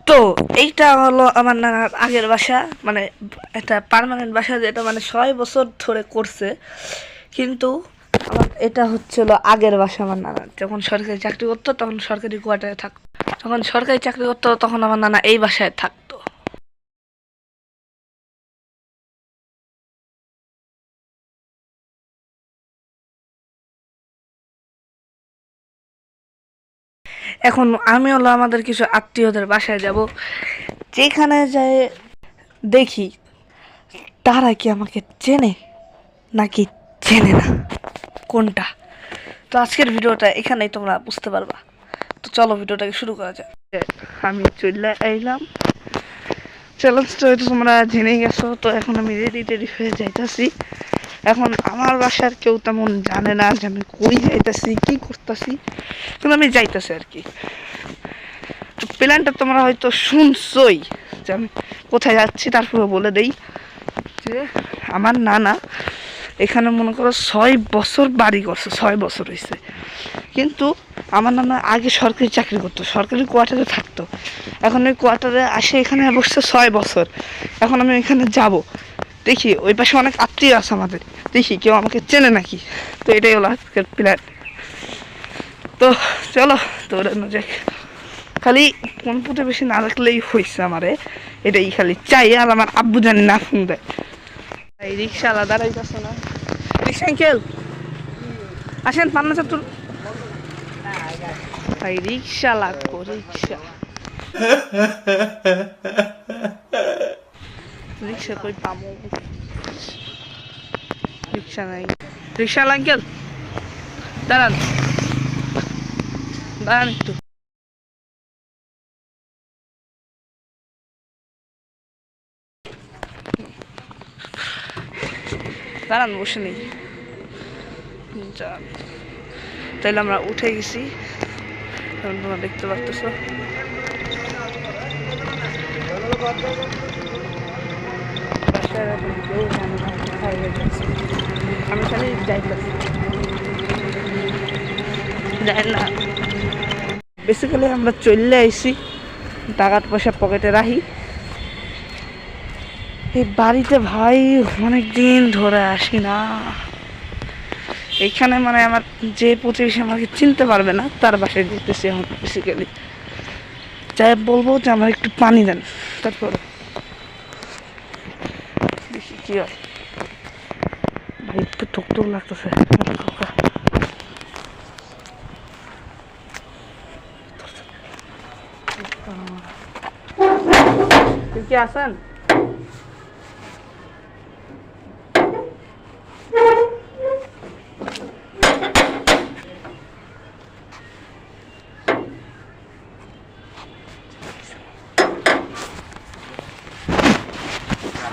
তো এইটা হলো আমার নানার আগের বাসা, মানে একটা পার্মানেন্ট বাসা, যেটা মানে 6 বছর ধরে করছে। কিন্তু আমার এটা হচ্ছিল আগের বাসা। আমার নানা যখন সরকারি চাকরি করতো তখন সরকারি কোয়ার্টারে থাকতো, যখন সরকারি চাকরি করতো তখন আমার নানা এই বাসায় থাকতো। এখন আমি হলো আমাদের কিছু আত্মীয়দের বাসায় যাব, যেখানে যাই দেখি তারা কি আমাকে চেনে নাকি চেনে না, কোনটা। তো আজকের ভিডিওটা এখানেই তোমরা বুঝতে পারবা। তো চলো ভিডিওটাকে শুরু করা যাক। আমি চলে আইলাম, চ্যালেঞ্জটা হয়তো তোমরা জেনে গেছো। তো এখন আমি রেডি হয়ে যাইতাছি। এখন আমার বাসার কেউ তেমন জানে না যে আমি কই যাইতাছি, কি করতেছি, কিন্তু আমি যাইতাছি আর কি। তো প্ল্যানটা তোমরা হয়তো শুনছই যে আমি কোথায় যাচ্ছি। তারপরে বলে দেই যে আমার নানা এখানে মনে করো 6 বছর বাড়ি করছে, 6 বছর হয়েছে। কিন্তু আমার নানা আগে সরকারি চাকরি করতো, সরকারি কোয়ার্টারে থাকতো। এখন ওই কোয়ার্টারে আসে এখানে বসছে 6 বছর। এখন আমি এখানে যাব, দেখি ওই পাশে অনেক আত্মীয় আছে আমাদের, দেখি কেউ আমাকে চেনে নাকি। তো এটাই হলো আজকের প্ল্যান। তো চলো দৌড়ানো যাক। খালি কোন পুঁতে বেশি না রাখলেই হয়েছে আমারে, এটাই খালি চাই। আর আমার আব্বু জানি না ফোন দেয়। এই রিক্সা আলাদা দাঁড়াইতেছে না। রিক্সা আঙ্কেল আসেন, পান্না চত্বর। ভাই রিক্সা লাগবো, রিক্সা। রিক্সা কই পামো, রিক্সা নাই। রিক্সা আঙ্কেল দাঁড়ান, দাঁড়ান একটু। দাঁড়ান, বসে নেই। তাইলে আমরা উঠে গেছি, তোমরা দেখতে পাচ্ছ। আমি খালি যাইতেছি, যাই না। বেসিক্যালি আমরা চলে আইসি, টাকা পয়সা পকেটে রাখি। এই বাড়িতে ভাই অনেক দিন ধরে আসি না। এইখানে মানে আমার যে প্রতিবেশী আমাকে চিনতে পারবে না, তার বাসায় যেতেছি এখন। বেসিক্যালি যাই বলবো যে আমার একটু পানি দেন, তারপর দেখি কি হয়। ভাই একটু ঠকঠক লাগতেছে। কি আছেন?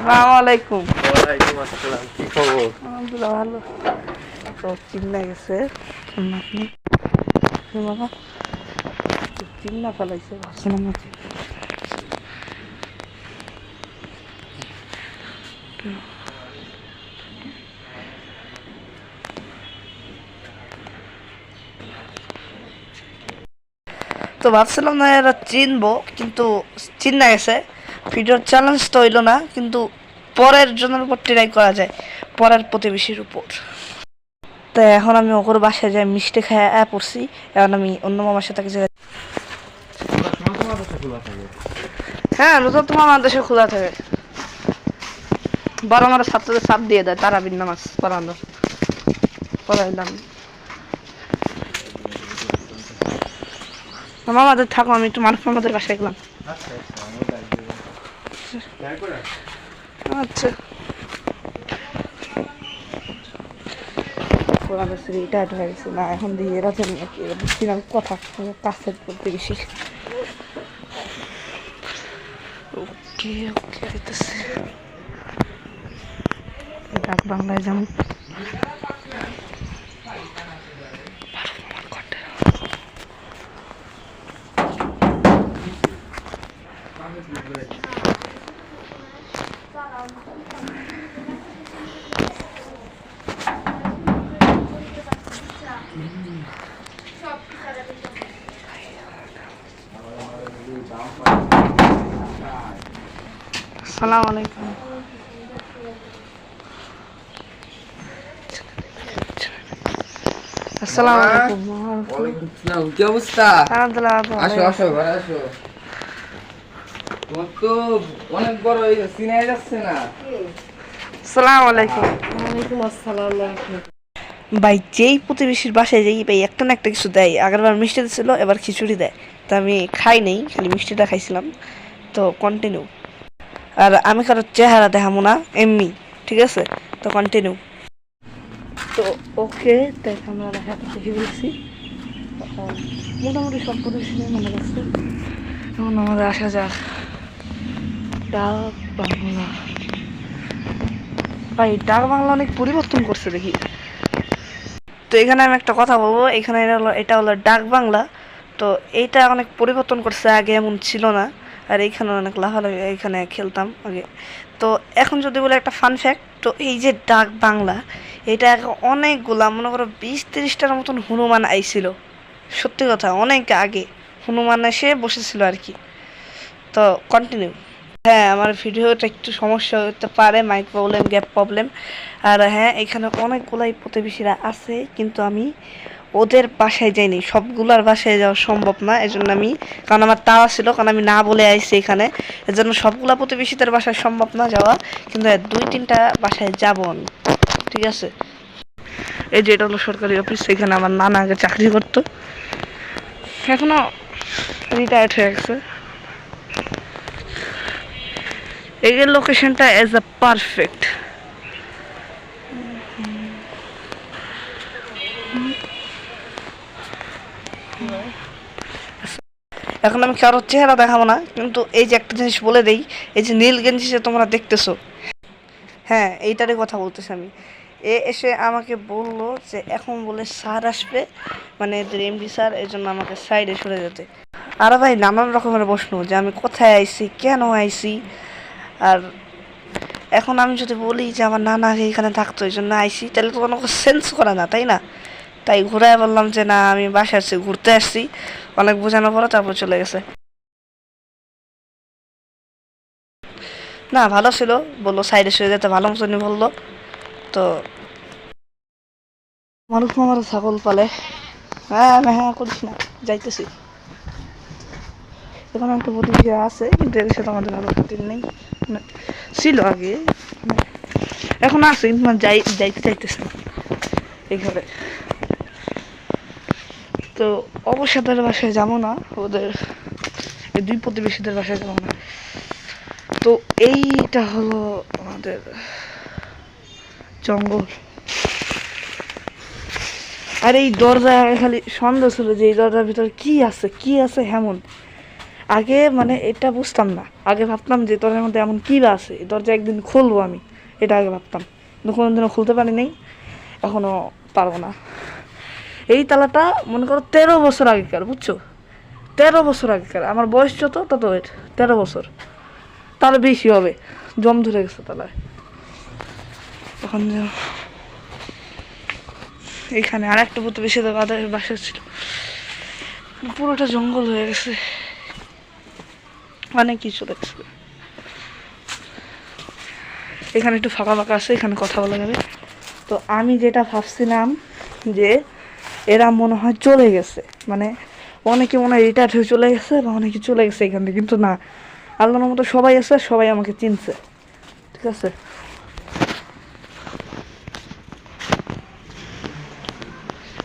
আসসালামাইকুম। ওয়ালাইকুম আসসালাম, কি খবর? আলহামদুলিল্লাহ ভালো। তো চিন্তা গেছে আপনি বাবা, চিন্তা ফেলাইছে, ভাবছিলাম না। তো ভাবছিলাম না এরা চিনবো, কিন্তু চিন্তা গেছে। ভিডিওর চ্যালেঞ্জ তো হইলো না, কিন্তু পরের জনের উপর ট্রাই করা যায়, পরের প্রতিবেশীর উপর। তো এখন আমি ওর বাসায় যাই, মিষ্টি খাইয়া পড়ছি। এখন আমি অন্য মামার সাথে কিছু। হ্যাঁ, রোজা তোমার দেশে খোলা থাকে। বড় আমার ছাত্রদের চাপ দিয়ে দেয়, তারা বিন নামাজ পড়ানো পড়াইলাম। মামাদের থাকো, আমি একটু মানুষ মামাদের বাসায় গেলাম। আচ্ছা রিটায়ার্ড হয়ে গেছে না, এখন দিয়ে এরা জানি নাকি বুঝছিলাম কথা কাছের বলতে বেশি। ওকে ওকে দিতেছে, ডাক বাংলায় যেমন। আসসালামু আলাইকুম। আসসালামু আলাইকুম। ওয়ালাইকুম আসসালাম। কি অবস্থা? আলহামদুলিল্লাহ আপু আসো আসো ঘরে আসো। তোমার তো অনেক বড় হয়ে গেছে, চিনাই যাচ্ছে না। আসসালামু আলাইকুম। ওয়ালাইকুম আসসালাম। ভাই যেই প্রতিবেশীর বাসায় যাই ভাই একটা না একটা কিছু দেয়। আগেরবার মিষ্টি দিছিল, এবার খিচুড়ি দেয়। তা আমি খাই নেই, খালি মিষ্টিটা খাইছিলাম। তো কন্টিনিউ। আর আমি কারোর চেহারা দেখাবো না এমনি, ঠিক আছে? তো কন্টিনিউ। তো ওকে দেখ আমরা দেখাতে দেখে বলছি মোটামুটি সব প্রতিবেশী মনে রাখছে। এখন আমাদের আসা যাক ডাক বাংলা। ভাই ডাক বাংলা অনেক পরিবর্তন করছে দেখি। তো এখানে আমি একটা কথা বলবো, এখানে এটা হলো ডাক বাংলা। তো এইটা অনেক পরিবর্তন করছে, আগে এমন ছিল না। আর এইখানে অনেক লাফালাফি, এইখানে খেলতাম আগে। তো এখন যদি বলে একটা ফান ফ্যাক্ট, তো এই যে ডাক বাংলা, এটা অনেকগুলা মনে করো 20-30টার মতন হনুমান আইছিল। সত্যি কথা, অনেক আগে হনুমান এসে বসেছিল আর কি। তো কন্টিনিউ। হ্যাঁ, আমার ভিডিওটা একটু সমস্যা হতে পারে, মাইক প্রবলেম, গ্যাপ প্রবলেম। আর হ্যাঁ, এখানে অনেকগুলাই প্রতিবেশীরা আছে, কিন্তু আমি ওদের বাসায় যাইনি। সবগুলার বাসায় যাওয়া সম্ভব না, এজন্য আমি, কারণ আমার তাড়া ছিল, কারণ আমি না বলে আইছি এখানে। এজন্য সবগুলা প্রতিবেশীদের বাসায় সম্ভব না যাওয়া, কিন্তু 2-3টা বাসায় যাব আমি, ঠিক আছে? এই যে এটা হলো সরকারি অফিস, এখানে আমার নানা আগে চাকরি করতো, এখনো রিটায়ার্ড হয়ে গেছে। এই লোকেশনটা এজ আ পারফেক্ট। এখন আমি কারোর চেহারা দেখাবো না, কিন্তু এই যে একটা জিনিস বলে দেই, এই যে নীল গেঞ্জি যে তোমরা দেখতেছো, হ্যাঁ এইটারই কথা বলতেছি আমি। এ এসে আমাকে বললো যে এখন বলে স্যার আসবে, মানে এদের এমডি স্যার, এই জন্য আমাকে সাইডে সরে যেতে। আর ভাই নানান রকমের প্রশ্ন, যে আমি কোথায় আইছি, কেন আইছি। আর এখন আমি যদি বলি যে আমার নানা আগে এখানে থাকতো এই জন্য আইসি, তাহলে তো কোনো সেন্স করে না, তাই না? তাই ঘুরায় বললাম যে না, আমি বাসায় আসছি, ঘুরতে আসছি। অনেক বোঝানোর পরে তারপর চলে গেছে। না ভালো ছিল, বললো সাইডে সরে যেতে, ভালো মতনই বললো। তো মানুষ আমার ছাগল পালে। হ্যাঁ হ্যাঁ করিস না, যাইতেছি। এখন একটা প্রতিবেশী আছে, কিন্তু এর সাথে আমাদের ভালো খাতির নেই, মানে ছিল আগে, এখন আছে কিন্তু যাইতে চাইতেছে না এইভাবে। তো অবসাদের বাসায় যাবো না, ওদের এই 2 প্রতিবেশীদের বাসায় যাবো না। তো এইটা হলো আমাদের জঙ্গল। আর এই দরজা খালি সন্দেহ ছিল যে এই দরজার ভিতরে কি আছে এমন। আগে মানে এটা বুঝতাম না, আগে ভাবতাম যে দরজার মধ্যে এমন কি বা আছে, এই দরজা একদিন খুলবো আমি, এটা আগে ভাবতাম, কিন্তু কোনোদিনও খুলতে পারি নাই, এখনো পারবো না। এই তালাটা মনে করো 13 বছর আগেকার, বুঝছো? 13 বছর আগেকার। আমার বয়স যত তত 13 বছর, তার বেশি হবে, জম ধরে গেছে তালায়। তখন এইখানে আর একটা প্রতিবেশী বাসা ছিল, পুরোটা জঙ্গল হয়ে গেছে, অনেক কিছু দেখছে। এখানে একটু ফাঁকা ফাঁকা আছে, এখানে কথা বলা যাবে। তো আমি যেটা ভাবছিলাম যে এরা মনে হয় চলে গেছে, মানে অনেকে মনে হয় রিটায়ার্ড হয়ে চলে গেছে, বা অনেকে চলে গেছে এখান থেকে, কিন্তু না, আল্লাহর মতো সবাই আছে, সবাই আমাকে চিনছে, ঠিক আছে?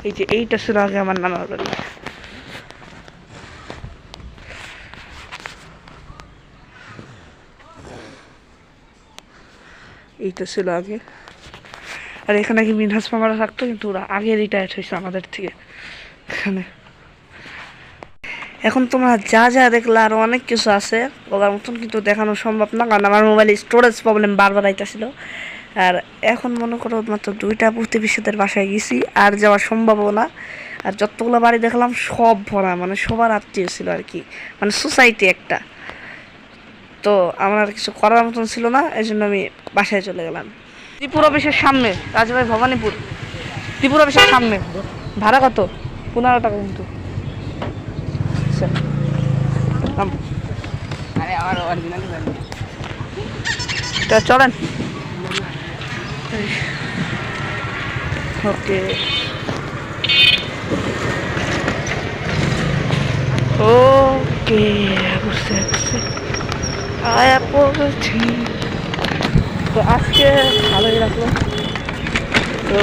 এই যে এইটা ছিল আগে আমার নানার বাড়ি। এইটা ছিল আগে। আর এখানে কি মিনহাজ মামারা থাকতো, কিন্তু ওরা আগে রিটায়ার্ড হয়েছে আমাদের থেকে এখানে। এখন তোমরা যা যা দেখলে আরও অনেক কিছু আছে, বলার মতন, কিন্তু দেখানো সম্ভব না, কারণ আমার মোবাইলে স্টোরেজ প্রবলেম বারবার আইতেছিল। আর এখন মনে করো মাত্র 2টা প্রতিবেশীদের বাসায় গেছি, আর যাওয়া সম্ভবও না। আর যতগুলো বাড়ি দেখলাম সব ভরা, মানে সবার আত্মীয় ছিল আর কি, মানে সোসাইটি একটা। তো আমার আর কিছু করার মতন ছিল না, এই জন্য আমি বাসায় চলে গেলাম। ত্রিপুরা অফিসের সামনে, রাজবাড়ি ভবানীপুর, ত্রিপুরা অফিসের সামনে। ভাড়া কত? 15 টাকা কিন্তু। আচ্ছা। আরে আমার অরিজিনাল জানি তা চলেন ওকে ওকে বুঝতে পারছি আয়া পড়েছি তো আজকে ভালোই লাগলো তো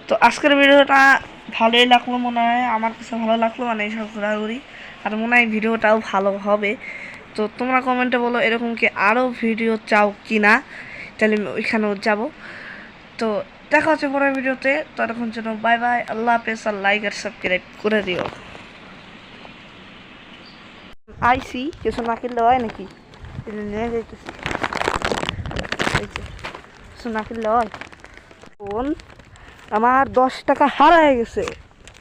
তো আজকের ভিডিওটা ভালোই লাগলো মনে হয় আমার কাছে ভালো লাগলো মানে এইসব ঘোরাঘুরি আর মনে হয় ভিডিওটাও ভালো হবে তো তোমরা কমেন্টে বলো এরকম কি আরও ভিডিও চাও কি না তাহলে আমি ওইখানেও যাবো তো দেখা হচ্ছে পরের ভিডিওতে ততক্ষণ জন্য বাই বাই আল্লাহ হাফেজ আর লাইক আর সাবস্ক্রাইব করে দিও আইসি কিছু না কিনলে হয় নাকি নিয়ে যাইতেছি কিছু না কিনলে হয় ফোন আমার 10 টাকা হারায় গেছে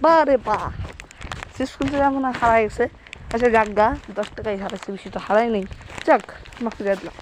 বারে বা শেষ করতে এমন হারায় গেছে আচ্ছা যাক গা 10 টাকাই হারাইছে বেশি তো হারাই নেই যাক মাফি দিলাম